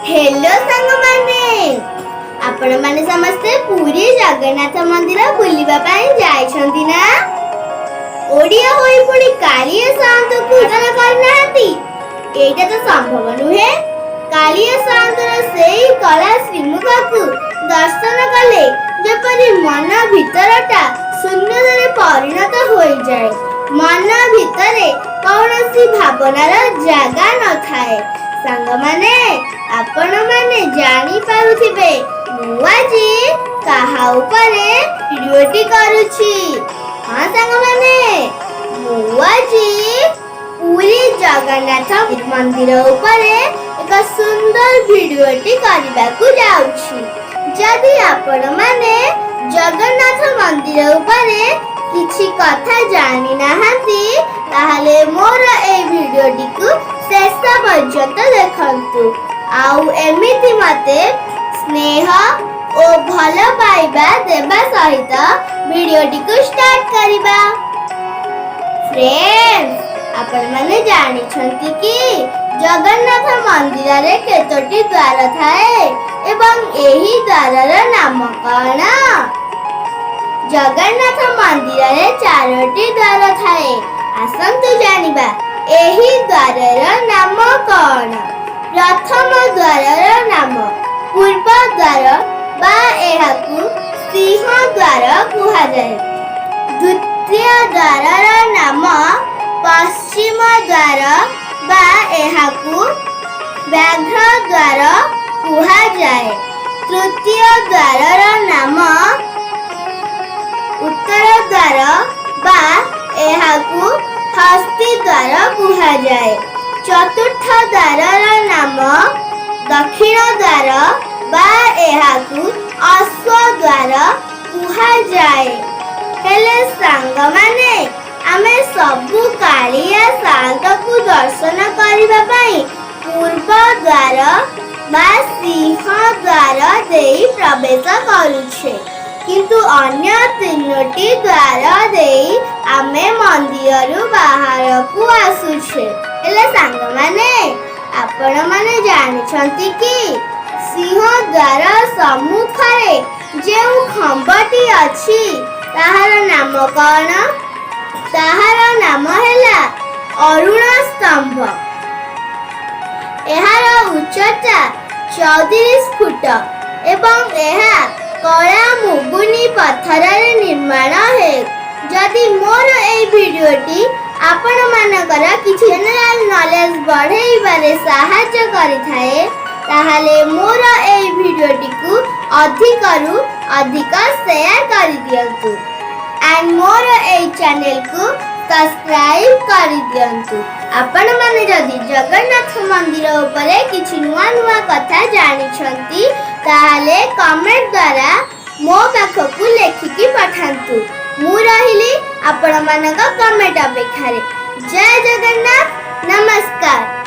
Hello सांग माने आपण माने समस्ते पूरी जगन्नाथ मंदिर बुलिबा पई जाइछंती ना। ओडिया होई पुणी कालिया शांत पूजन करनाहंती एटा तो संभव नुहे। कालिया शांतर सेई कला श्रीमुखकु दर्शन कले जेपरि मन भीतरटा शून्यतारे परिणत होई जाए। मन भितरे कौनसी भावनार जागा न थाए। सांग माने आपण माने जानी पारुथिबे मु आजी कहा उपरे वीडियोटी करूछि। हां सांग माने मु आजी पूरी जगन्नाथ मंदिर उपरे एक सुंदर वीडियोटी करबाकू जाउछि। जदि आपण माने जगन्नाथ मंदिर उपरे किछि कथा जानि नाहंती ताहले मोर ए वीडियोटी को शेष पर्यंत देखंतु। आउ एमिति मते स्नेह ओ भल पाइबा देबा सहित वीडियोटी को स्टार्ट करिबा। फ्रेंड्स आपण माने जानि छंती कि जगन्नाथ मंदिर रे केतोटी द्वार थाए एवं एही द्वारर नाम कण? जगन्नाथ मंदिर रे चारोटी द्वार थाए। आसंतु जानिबा एही द्वारर नाम कण? प्रथम द्वारर नाम पूर्व द्वार बा एहाकु सिंह द्वार कुहा जाए। द्वितीय द्वारर नाम पश्चिम द्वार बा एहाकु व्याघ्र द्वार कुहा जाए। तृतीय द्वारर नाम उत्तर द्वार बा एहाकु हस्ती द्वार कुहा जाए। चतुर्थ द्वारर नाम दक्षिण द्वार बा एहाकु अश्व द्वार कुहा जाए। हेले सांग माने आमे सबु कालिया शांत को दर्शन करिबा पई पूर्व द्वार बा सिंह द्वार देई प्रवेश करूछे, किंतु अन्य तीनोटी द्वार देई आमे मंदिररु बाहर को आसुछे। हेले सांग माने आपण माने जानिछंती कि सिंह द्वार सम्मुखरे जेउ खंबटी अछि ताहार नाम कौन? ताहार नाम हैला अरुण स्तंभ। एहार उच्चता 34 फुट एवं एहा कला मुगुनी पत्थर निर्माण है। जदि मोर ए वीडियोटी आपण मानकर किछि जनरल नॉलेज बढ़ाइबारे सहायता करिथाए ताहाले मोर ए वीडियोटी को अधिकरु अधिक शेयर करि दियंतु एंड मोर ए चैनल को सब्सक्राइब करि दियंतु। आपण माने जदि जगन्नाथ मंदिर उपरे किछि नुआ नुआ कथा जानि छंती ताहाले कमेंट द्वारा मो पाखकु लेखिकी पठांतु। मु रहिली आपण मानक कमेंट अपेक्षा रे। जय जगन्नाथ, नमस्कार।